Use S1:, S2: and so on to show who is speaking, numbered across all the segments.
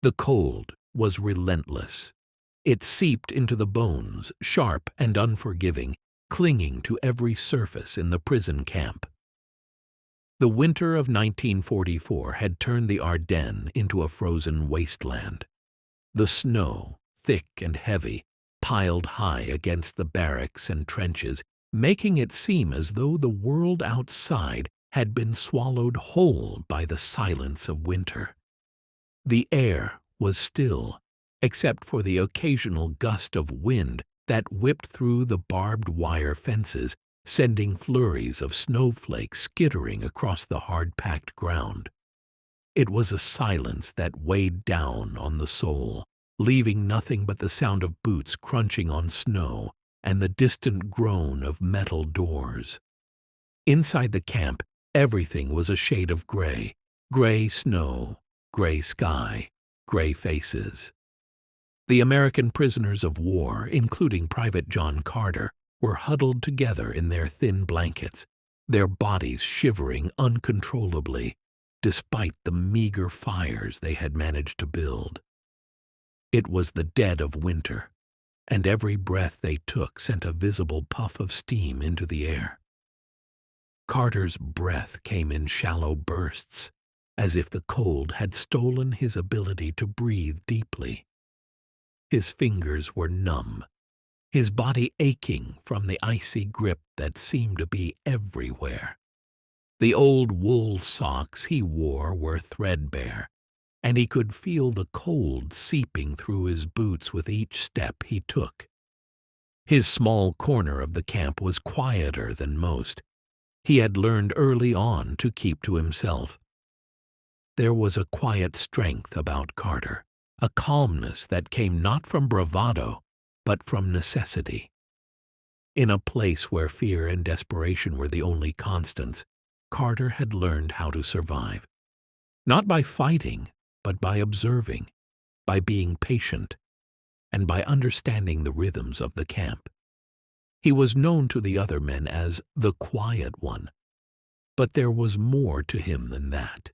S1: The cold was relentless. It seeped into the bones, sharp and unforgiving, clinging to every surface in the prison camp. The winter of 1944 had turned the Ardennes into a frozen wasteland. The snow, thick and heavy, piled high against the barracks and trenches, making it seem as though the world outside had been swallowed whole by the silence of winter. The air was still, except for the occasional gust of wind that whipped through the barbed wire fences, sending flurries of snowflakes skittering across the hard-packed ground. It was a silence that weighed down on the soul, leaving nothing but the sound of boots crunching on snow and the distant groan of metal doors. Inside the camp, everything was a shade of gray: gray snow, gray sky, gray faces. The American prisoners of war, including Private John Carter, were huddled together in their thin blankets, their bodies shivering uncontrollably, despite the meager fires they had managed to build. It was the dead of winter, and every breath they took sent a visible puff of steam into the air. Carter's breath came in shallow bursts, as if the cold had stolen his ability to breathe deeply. His fingers were numb, his body aching from the icy grip that seemed to be everywhere. The old wool socks he wore were threadbare, and he could feel the cold seeping through his boots with each step he took. His small corner of the camp was quieter than most. He had learned early on to keep to himself. There was a quiet strength about Carter, a calmness that came not from bravado, but from necessity. In a place where fear and desperation were the only constants, Carter had learned how to survive. Not by fighting, but by observing, by being patient, and by understanding the rhythms of the camp. He was known to the other men as the quiet one, but there was more to him than that.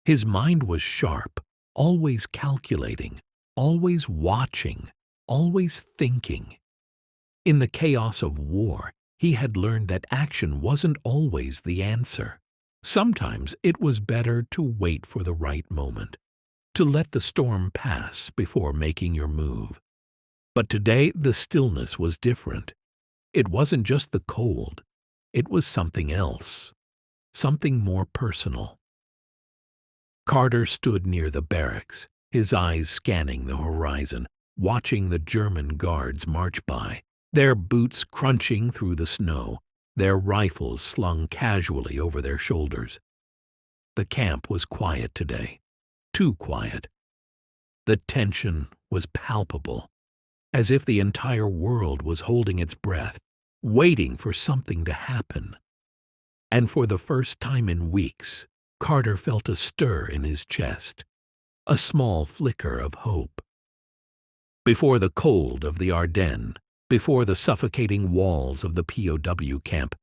S1: His mind was sharp, always calculating, always watching, always thinking. In the chaos of war, he had learned that action wasn't always the answer. Sometimes it was better to wait for the right moment, to let the storm pass before making your move. But today the stillness was different. It wasn't just the cold, it was something else, something more personal. Carter stood near the barracks, his eyes scanning the horizon, watching the German guards march by, their boots crunching through the snow, their rifles slung casually over their shoulders. The camp was quiet today, too quiet. The tension was palpable, as if the entire world was holding its breath, waiting for something to happen. And for the first time in weeks, Carter felt a stir in his chest, a small flicker of hope. Before the cold of the Ardennes, before the suffocating walls of the POW camp,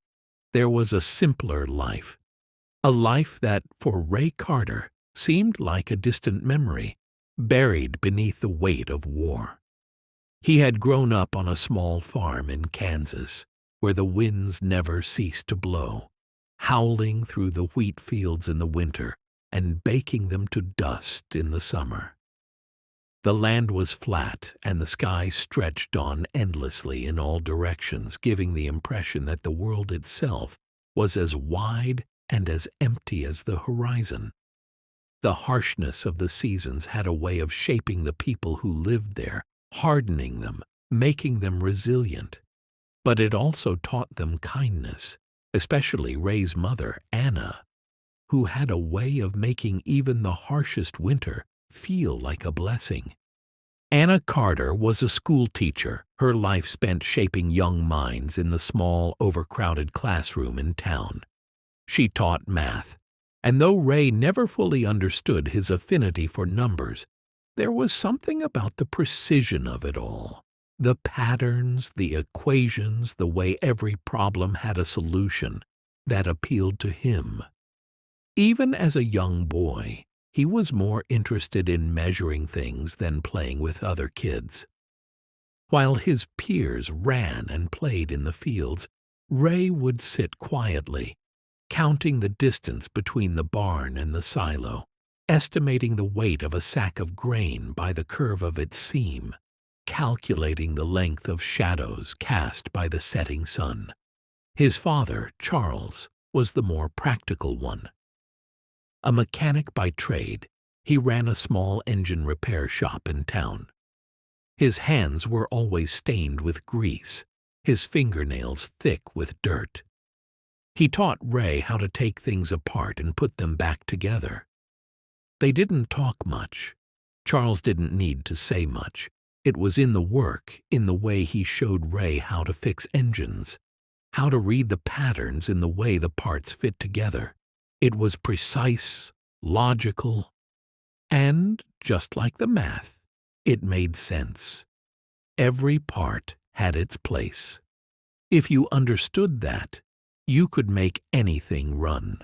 S1: there was a simpler life, a life that, for Ray Carter, seemed like a distant memory, buried beneath the weight of war. He had grown up on a small farm in Kansas, where the winds never ceased to blow, howling through the wheat fields in the winter and baking them to dust in the summer. The land was flat and the sky stretched on endlessly in all directions, giving the impression that the world itself was as wide and as empty as the horizon. The harshness of the seasons had a way of shaping the people who lived there, hardening them, making them resilient. But it also taught them kindness, especially Ray's mother, Anna, who had a way of making even the harshest winter feel like a blessing. Anna Carter was a school teacher, her life spent shaping young minds in the small, overcrowded classroom in town. She taught math, and though Ray never fully understood his affinity for numbers, there was something about the precision of it all. The patterns, the equations, the way every problem had a solution that appealed to him. Even as a young boy, He was more interested in measuring things than playing with other kids. While his peers ran and played in the fields, Ray would sit quietly, counting the distance between the barn and the silo, estimating the weight of a sack of grain by the curve of its seam, calculating the length of shadows cast by the setting sun. His father, Charles, was the more practical one. A mechanic by trade, he ran a small engine repair shop in town. His hands were always stained with grease, his fingernails thick with dirt. He taught Ray how to take things apart and put them back together. They didn't talk much. Charles didn't need to say much. It was in the work, in the way he showed Ray how to fix engines, how to read the patterns in the way the parts fit together. It was precise, logical, and, just like the math, it made sense. Every part had its place. If you understood that, you could make anything run.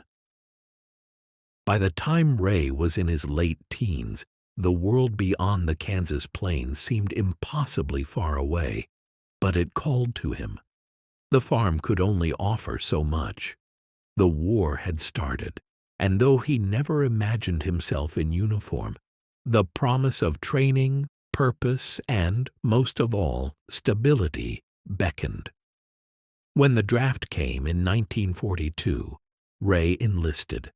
S1: By the time Ray was in his late teens, the world beyond the Kansas plains seemed impossibly far away, but it called to him. The farm could only offer so much. The war had started, and though he never imagined himself in uniform, the promise of training, purpose, and, most of all, stability beckoned. When the draft came in 1942, Ray enlisted.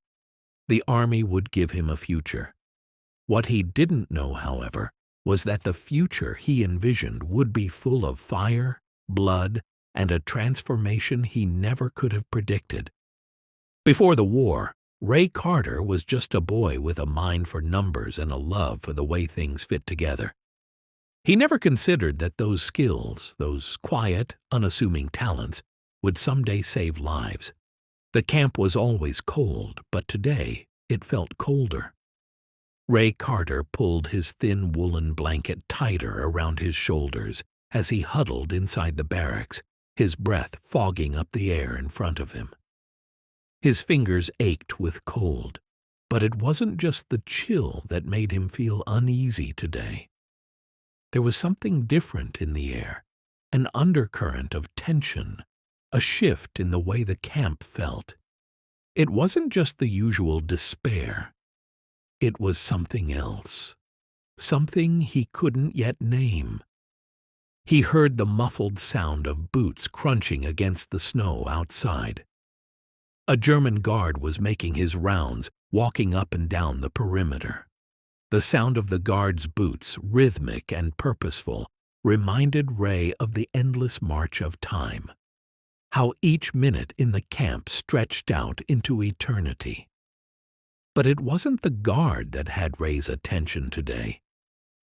S1: The Army would give him a future. What he didn't know, however, was that the future he envisioned would be full of fire, blood, and a transformation he never could have predicted. Before the war, Ray Carter was just a boy with a mind for numbers and a love for the way things fit together. He never considered that those skills, those quiet, unassuming talents, would someday save lives. The camp was always cold, but today it felt colder. Ray Carter pulled his thin woolen blanket tighter around his shoulders as he huddled inside the barracks, his breath fogging up the air in front of him. His fingers ached with cold, but it wasn't just the chill that made him feel uneasy today. There was something different in the air, an undercurrent of tension, a shift in the way the camp felt. It wasn't just the usual despair. It was something else, something he couldn't yet name. He heard the muffled sound of boots crunching against the snow outside. A German guard was making his rounds, walking up and down the perimeter. The sound of the guard's boots, rhythmic and purposeful, reminded Ray of the endless march of time, how each minute in the camp stretched out into eternity. But it wasn't the guard that had Ray's attention today.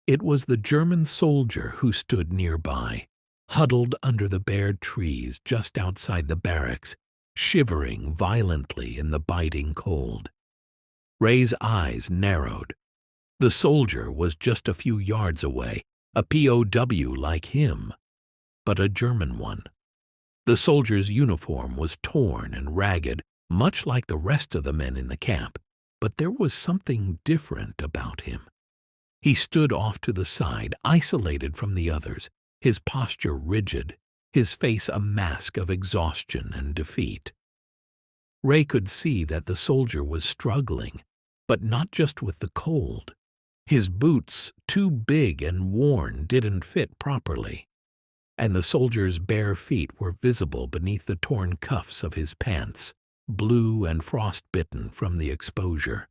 S1: It was the German soldier who stood nearby, huddled under the bare trees just outside the barracks, shivering violently in the biting cold. Ray's eyes narrowed. The soldier was just a few yards away, a POW like him, but a German one. The soldier's uniform was torn and ragged, much like the rest of the men in the camp, but there was something different about him. He stood off to the side, isolated from the others, his posture rigid, his face a mask of exhaustion and defeat. Ray could see that the soldier was struggling, but not just with the cold. His boots, too big and worn, didn't fit properly, and the soldier's bare feet were visible beneath the torn cuffs of his pants, blue and frostbitten from the exposure.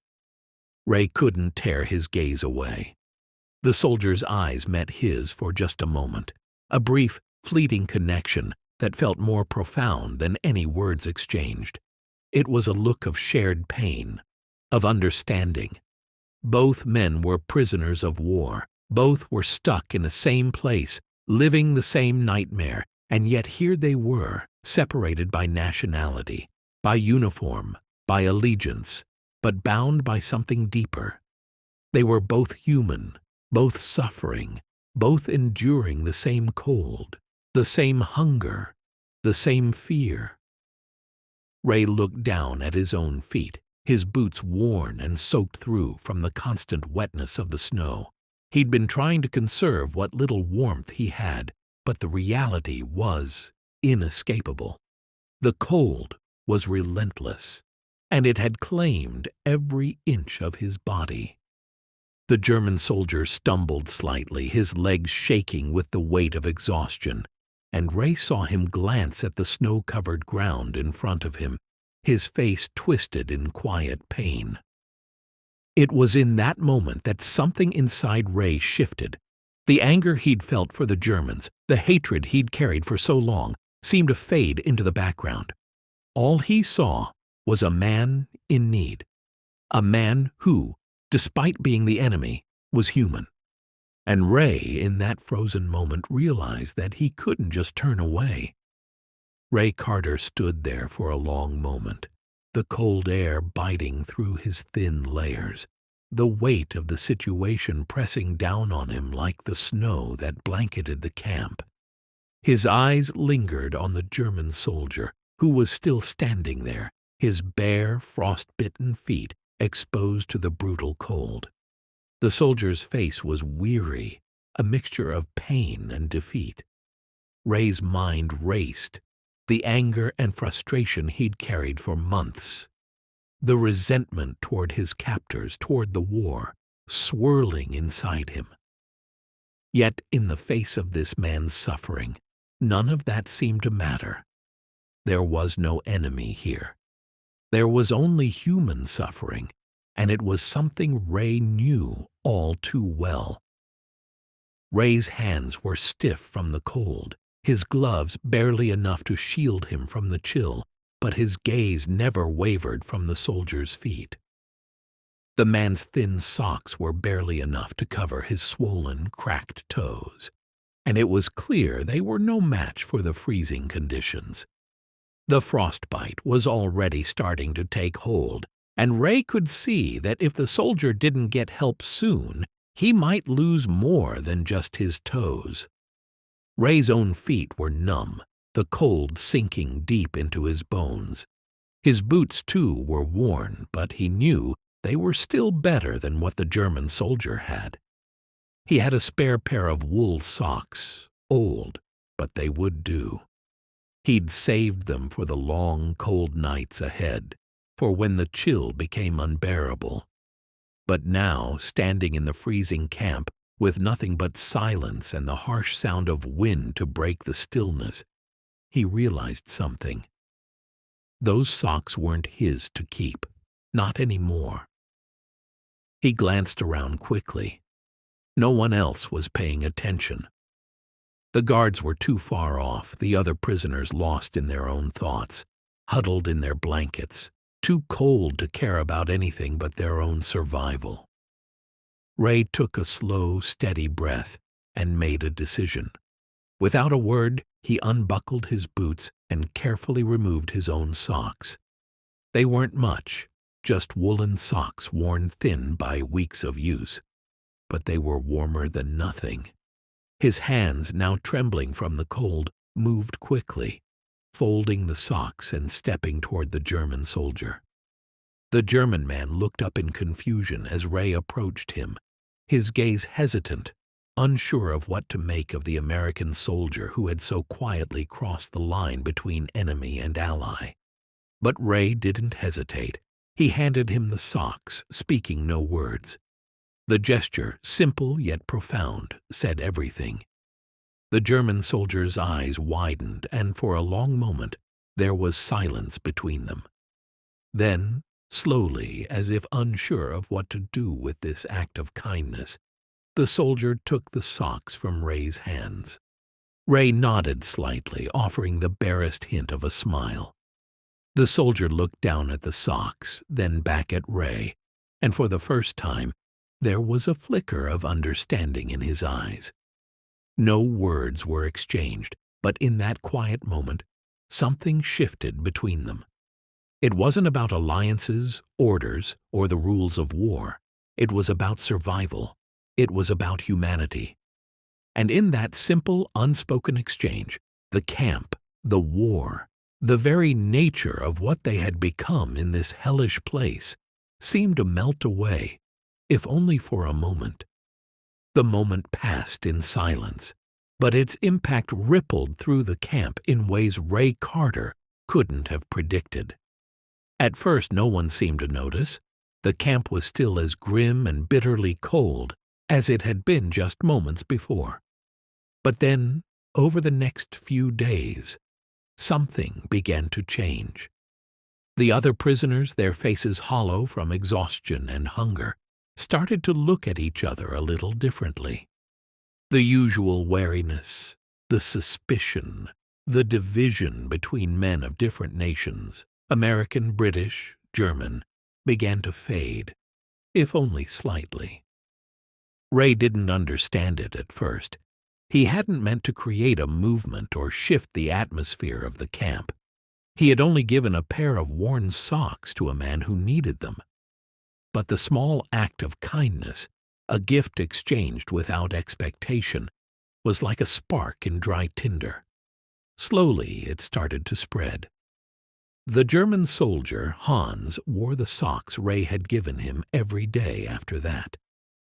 S1: Ray couldn't tear his gaze away. The soldier's eyes met his for just a moment, a brief, fleeting connection that felt more profound than any words exchanged. It was a look of shared pain, of understanding. Both men were prisoners of war. Both were stuck in the same place, living the same nightmare, and yet here they were, separated by nationality, by uniform, by allegiance, but bound by something deeper. They were both human, both suffering, both enduring the same cold, the same hunger, the same fear. Ray looked down at his own feet, his boots worn and soaked through from the constant wetness of the snow. He'd been trying to conserve what little warmth he had, but the reality was inescapable. The cold was relentless, and it had claimed every inch of his body. The German soldier stumbled slightly, his legs shaking with the weight of exhaustion, and Ray saw him glance at the snow-covered ground in front of him, his face twisted in quiet pain. It was in that moment that something inside Ray shifted. The anger he'd felt for the Germans, the hatred he'd carried for so long, seemed to fade into the background. All he saw was a man in need, a man who, despite being the enemy, was human. And Ray, in that frozen moment, realized that he couldn't just turn away. Ray Carter stood there for a long moment, the cold air biting through his thin layers, the weight of the situation pressing down on him like the snow that blanketed the camp. His eyes lingered on the German soldier, who was still standing there, his bare, frost-bitten feet exposed to the brutal cold. The soldier's face was weary, a mixture of pain and defeat. Ray's mind raced, the anger and frustration he'd carried for months, the resentment toward his captors, toward the war, swirling inside him. Yet in the face of this man's suffering, none of that seemed to matter. There was no enemy here. There was only human suffering, and it was something Ray knew all too well. Ray's hands were stiff from the cold, his gloves barely enough to shield him from the chill, but his gaze never wavered from the soldier's feet. The man's thin socks were barely enough to cover his swollen, cracked toes, and it was clear they were no match for the freezing conditions. The frostbite was already starting to take hold, and Ray could see that if the soldier didn't get help soon, he might lose more than just his toes. Ray's own feet were numb, the cold sinking deep into his bones. His boots, too, were worn, but he knew they were still better than what the German soldier had. He had a spare pair of wool socks, old, but they would do. He'd saved them for the long, cold nights ahead, for when the chill became unbearable. But now, standing in the freezing camp, with nothing but silence and the harsh sound of wind to break the stillness, he realized something. Those socks weren't his to keep, not anymore. He glanced around quickly. No one else was paying attention. The guards were too far off, the other prisoners lost in their own thoughts, huddled in their blankets, too cold to care about anything but their own survival. Ray took a slow, steady breath and made a decision. Without a word, he unbuckled his boots and carefully removed his own socks. They weren't much, just woolen socks worn thin by weeks of use, but they were warmer than nothing. His hands, now trembling from the cold, moved quickly, folding the socks and stepping toward the German soldier. The German man looked up in confusion as Ray approached him, his gaze hesitant, unsure of what to make of the American soldier who had so quietly crossed the line between enemy and ally. But Ray didn't hesitate. He handed him the socks, speaking no words. The gesture, simple yet profound, said everything. The German soldier's eyes widened, and for a long moment there was silence between them. Then, slowly, as if unsure of what to do with this act of kindness, the soldier took the socks from Ray's hands. Ray nodded slightly, offering the barest hint of a smile. The soldier looked down at the socks, then back at Ray, and for the first time, there was a flicker of understanding in his eyes. No words were exchanged, but in that quiet moment, something shifted between them. It wasn't about alliances, orders, or the rules of war. It was about survival. It was about humanity. And in that simple, unspoken exchange, the camp, the war, The very nature of what they had become in this hellish place seemed to melt away, if only for a moment. The moment passed in silence, but its impact rippled through the camp in ways Ray Carter couldn't have predicted. At first no one seemed to notice. The camp was still as grim and bitterly cold as it had been just moments before. But then, over the next few days, something began to change. The other prisoners, their faces hollow from exhaustion and hunger, started to look at each other a little differently. The usual wariness, the suspicion, the division between men of different nations, American, British, German, began to fade, if only slightly. Ray didn't understand it at first. He hadn't meant to create a movement or shift the atmosphere of the camp. He had only given a pair of worn socks to a man who needed them. But the small act of kindness, a gift exchanged without expectation, was like a spark in dry tinder. Slowly it started to spread. The German soldier, Hans, wore the socks Ray had given him every day after that.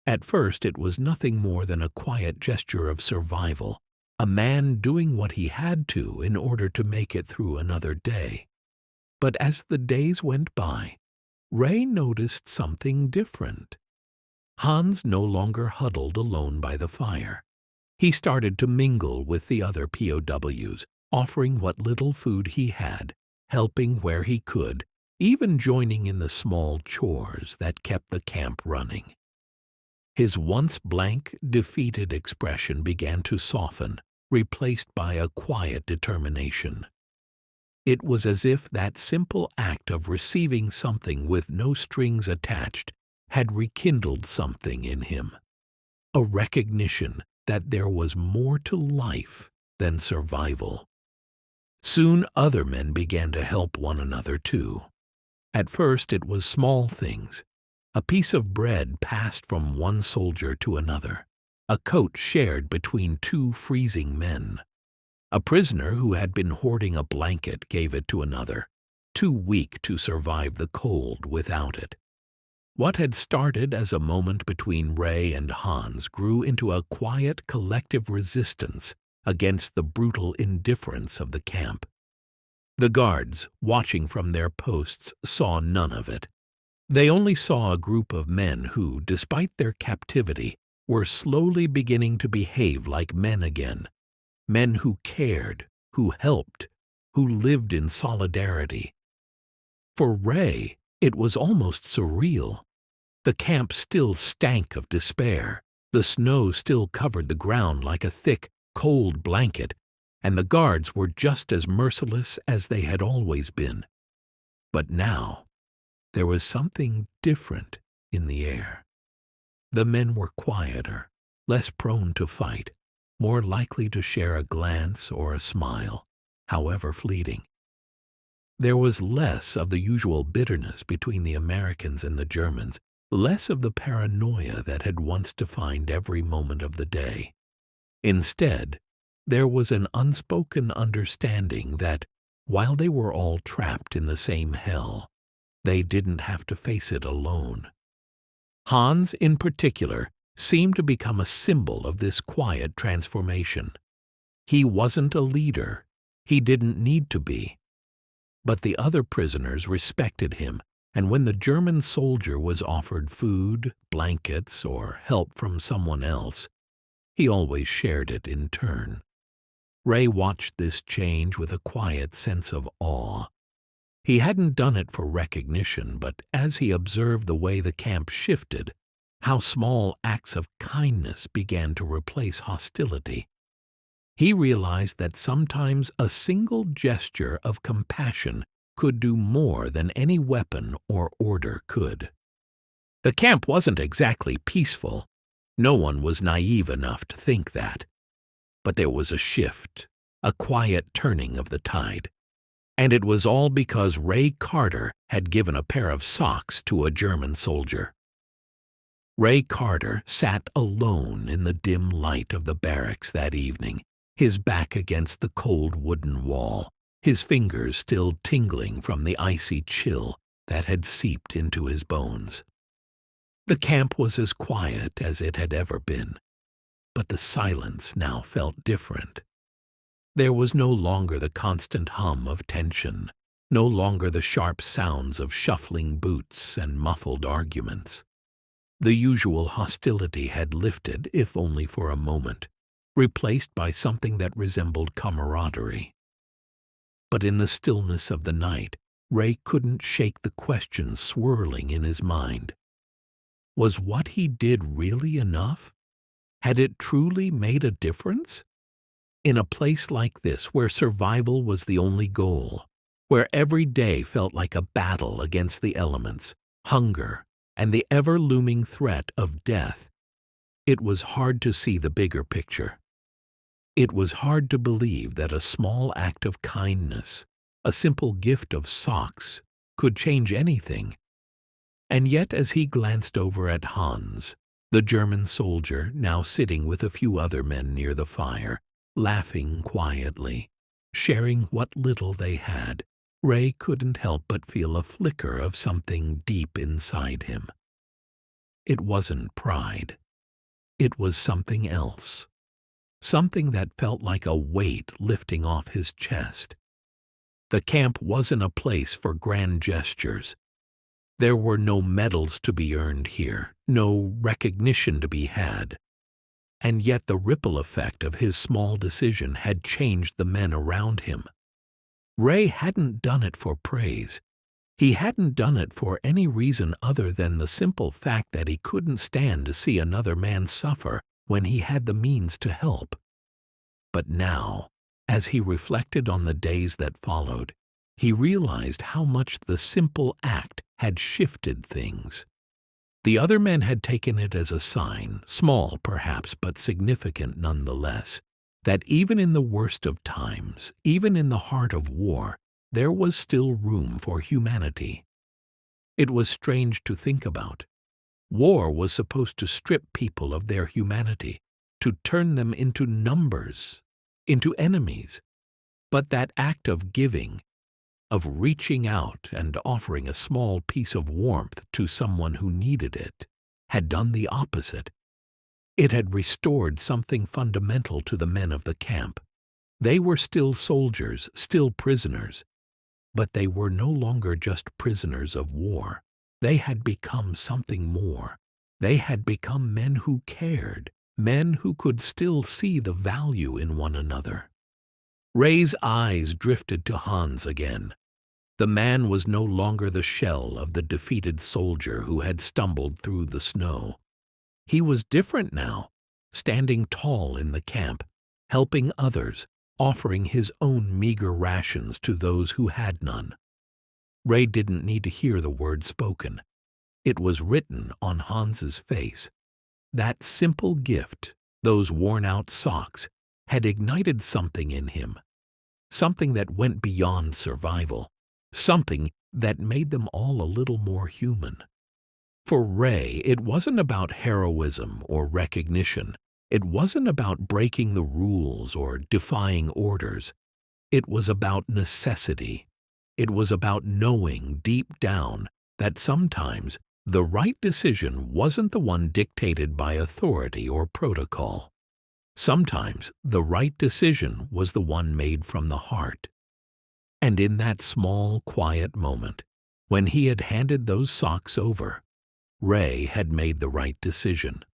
S1: At first it was nothing more than a quiet gesture of survival, a man doing what he had to in order to make it through another day. But as the days went by, Ray noticed something different. Hans no longer huddled alone by the fire. He started to mingle with the other POWs, offering what little food he had, helping where he could, even joining in the small chores that kept the camp running. His once blank, defeated expression began to soften, replaced by a quiet determination. It was as if that simple act of receiving something with no strings attached had rekindled something in him, a recognition that there was more to life than survival. Soon other men began to help one another too. At first it was small things. A piece of bread passed from one soldier to another, a coat shared between two freezing men. A prisoner who had been hoarding a blanket gave it to another, too weak to survive the cold without it. What had started as a moment between Ray and Hans grew into a quiet collective resistance against the brutal indifference of the camp. The guards, watching from their posts, saw none of it. They only saw a group of men who, despite their captivity, were slowly beginning to behave like men again. Men who cared, who helped, who lived in solidarity. For Ray, it was almost surreal. The camp still stank of despair. The snow still covered the ground like a thick, cold blanket, and the guards were just as merciless as they had always been. But now, there was something different in the air. The men were quieter, less prone to fight, more likely to share a glance or a smile, however fleeting. There was less of the usual bitterness between the Americans and the Germans, less of the paranoia that had once defined every moment of the day. Instead, there was an unspoken understanding that, while they were all trapped in the same hell, they didn't have to face it alone. Hans, in particular, seemed to become a symbol of this quiet transformation. He wasn't a leader. He didn't need to be. But the other prisoners respected him, and when the German soldier was offered food, blankets, or help from someone else, he always shared it in turn. Ray watched this change with a quiet sense of awe. He hadn't done it for recognition, but as he observed the way the camp shifted, how small acts of kindness began to replace hostility, he realized that sometimes a single gesture of compassion could do more than any weapon or order could. The camp wasn't exactly peaceful. No one was naive enough to think that. But there was a shift, a quiet turning of the tide. And it was all because Ray Carter had given a pair of socks to a German soldier. Ray Carter sat alone in the dim light of the barracks that evening, his back against the cold wooden wall, his fingers still tingling from the icy chill that had seeped into his bones. The camp was as quiet as it had ever been, but the silence now felt different. There was no longer the constant hum of tension, no longer the sharp sounds of shuffling boots and muffled arguments. The usual hostility had lifted, if only for a moment, replaced by something that resembled camaraderie. But in the stillness of the night, Ray couldn't shake the question swirling in his mind. Was what he did really enough? Had it truly made a difference? In a place like this, where survival was the only goal, where every day felt like a battle against the elements, hunger, and the ever-looming threat of death, it was hard to see the bigger picture. It was hard to believe that a small act of kindness, a simple gift of socks, could change anything. And yet, as he glanced over at Hans, the German soldier now sitting with a few other men near the fire, laughing quietly, sharing what little they had, Ray couldn't help but feel a flicker of something deep inside him. It wasn't pride. It was something else. Something that felt like a weight lifting off his chest. The camp wasn't a place for grand gestures. There were no medals to be earned here, no recognition to be had. And yet the ripple effect of his small decision had changed the men around him. Ray hadn't done it for praise. He hadn't done it for any reason other than the simple fact that he couldn't stand to see another man suffer when he had the means to help. But now, as he reflected on the days that followed, he realized how much the simple act had shifted things. The other men had taken it as a sign, small perhaps but significant nonetheless, that even in the worst of times, even in the heart of war, there was still room for humanity. It was strange to think about. War was supposed to strip people of their humanity, to turn them into numbers, into enemies. But that act of giving, of reaching out and offering a small piece of warmth to someone who needed it, had done the opposite. It had restored something fundamental to the men of the camp. They were still soldiers, still prisoners, but they were no longer just prisoners of war. They had become something more. They had become men who cared, men who could still see the value in one another. Ray's eyes drifted to Hans again. The man was no longer the shell of the defeated soldier who had stumbled through the snow. He was different now, standing tall in the camp, helping others, offering his own meager rations to those who had none. Ray didn't need to hear the word spoken. It was written on Hans's face. That simple gift, those worn-out socks, had ignited something in him, something that went beyond survival, something that made them all a little more human. For Ray, it wasn't about heroism or recognition. It wasn't about breaking the rules or defying orders. It was about necessity. It was about knowing deep down that sometimes the right decision wasn't the one dictated by authority or protocol. Sometimes the right decision was the one made from the heart. And in that small, quiet moment, when he had handed those socks over, Ray had made the right decision.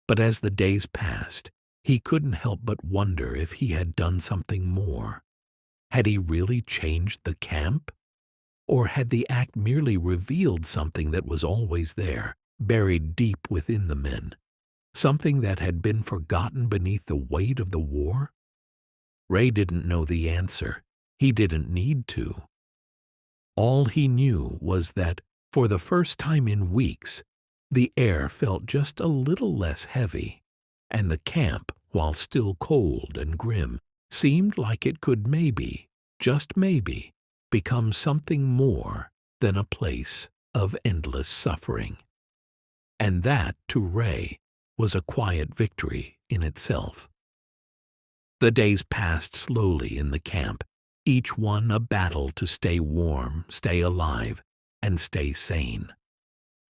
S1: But as the days passed, he couldn't help but wonder if he had done something more. Had he really changed the camp? Or had the act merely revealed something that was always there, buried deep within the men? Something that had been forgotten beneath the weight of the war? Ray didn't know the answer. He didn't need to. All he knew was that, for the first time in weeks, the air felt just a little less heavy, and the camp, while still cold and grim, seemed like it could maybe, just maybe, become something more than a place of endless suffering. And that, to Ray, was a quiet victory in itself. The days passed slowly in the camp. each one a battle to stay warm, stay alive, and stay sane.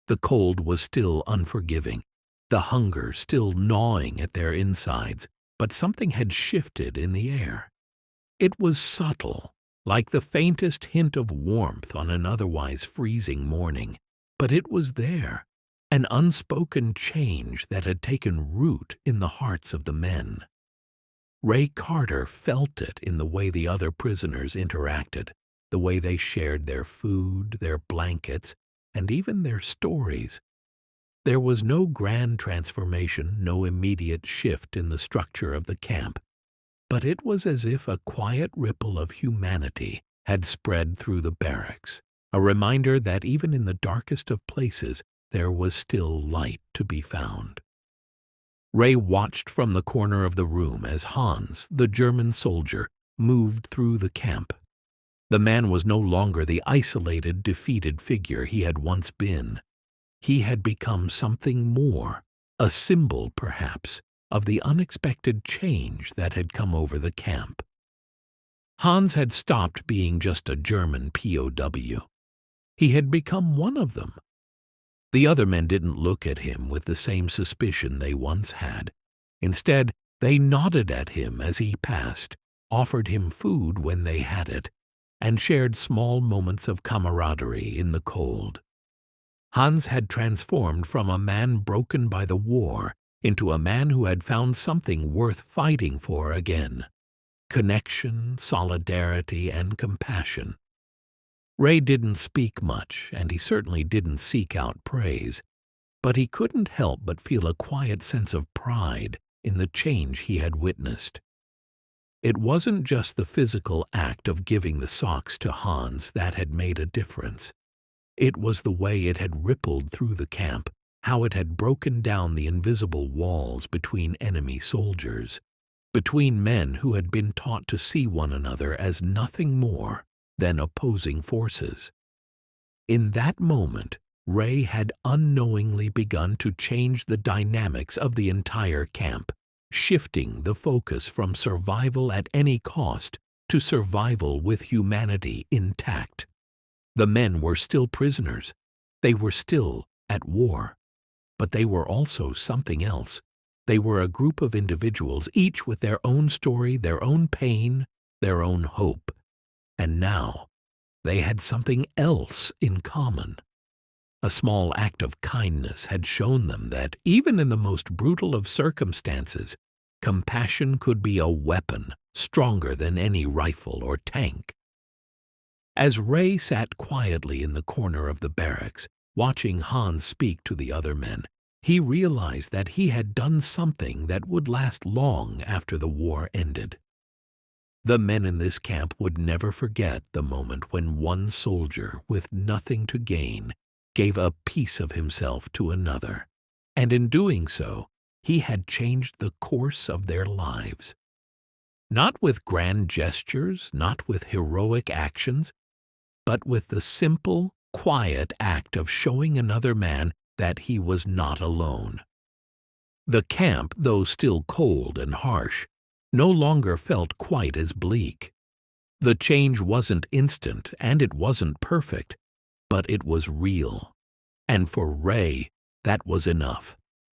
S1: The cold was still unforgiving, the hunger still gnawing at their insides, but something had shifted in the air. It was subtle, like the faintest hint of warmth on an otherwise freezing morning, but it was there, an unspoken change that had taken root in the hearts of the men. Ray Carter felt it in the way the other prisoners interacted, the way they shared their food, their blankets, and even their stories. There was no grand transformation, no immediate shift in the structure of the camp, but it was as if a quiet ripple of humanity had spread through the barracks, a reminder that even in the darkest of places there was still light to be found. Ray watched from the corner of the room as Hans, the German soldier, moved through the camp. The man was no longer the isolated, defeated figure he had once been. He had become something more, a symbol, perhaps, of the unexpected change that had come over the camp. Hans had stopped being just a German POW. He had become one of them. The other men didn't look at him with the same suspicion they once had. Instead, they nodded at him as he passed, offered him food when they had it, and shared small moments of camaraderie in the cold. Hans had transformed from a man broken by the war into a man who had found something worth fighting for again: connection, solidarity, and compassion. Ray didn't speak much, and he certainly didn't seek out praise, but he couldn't help but feel a quiet sense of pride in the change he had witnessed. It wasn't just the physical act of giving the socks to Hans that had made a difference. It was the way it had rippled through the camp, how it had broken down the invisible walls between enemy soldiers, between men who had been taught to see one another as nothing more than opposing forces. In that moment, Ray had unknowingly begun to change the dynamics of the entire camp, shifting the focus from survival at any cost to survival with humanity intact. The men were still prisoners. They were still at war. But they were also something else. They were a group of individuals, each with their own story, their own pain, their own hope. And now, they had something else in common. A small act of kindness had shown them that, even in the most brutal of circumstances, compassion could be a weapon stronger than any rifle or tank. As Ray sat quietly in the corner of the barracks, watching Hans speak to the other men, he realized that he had done something that would last long after the war ended. The men in this camp would never forget the moment when one soldier, with nothing to gain, gave a piece of himself to another, and in doing so, he had changed the course of their lives. Not with grand gestures, not with heroic actions, but with the simple, quiet act of showing another man that he was not alone. The camp, though still cold and harsh, no longer felt quite as bleak. The change wasn't instant and it wasn't perfect, but it was real. And for Ray, that was enough.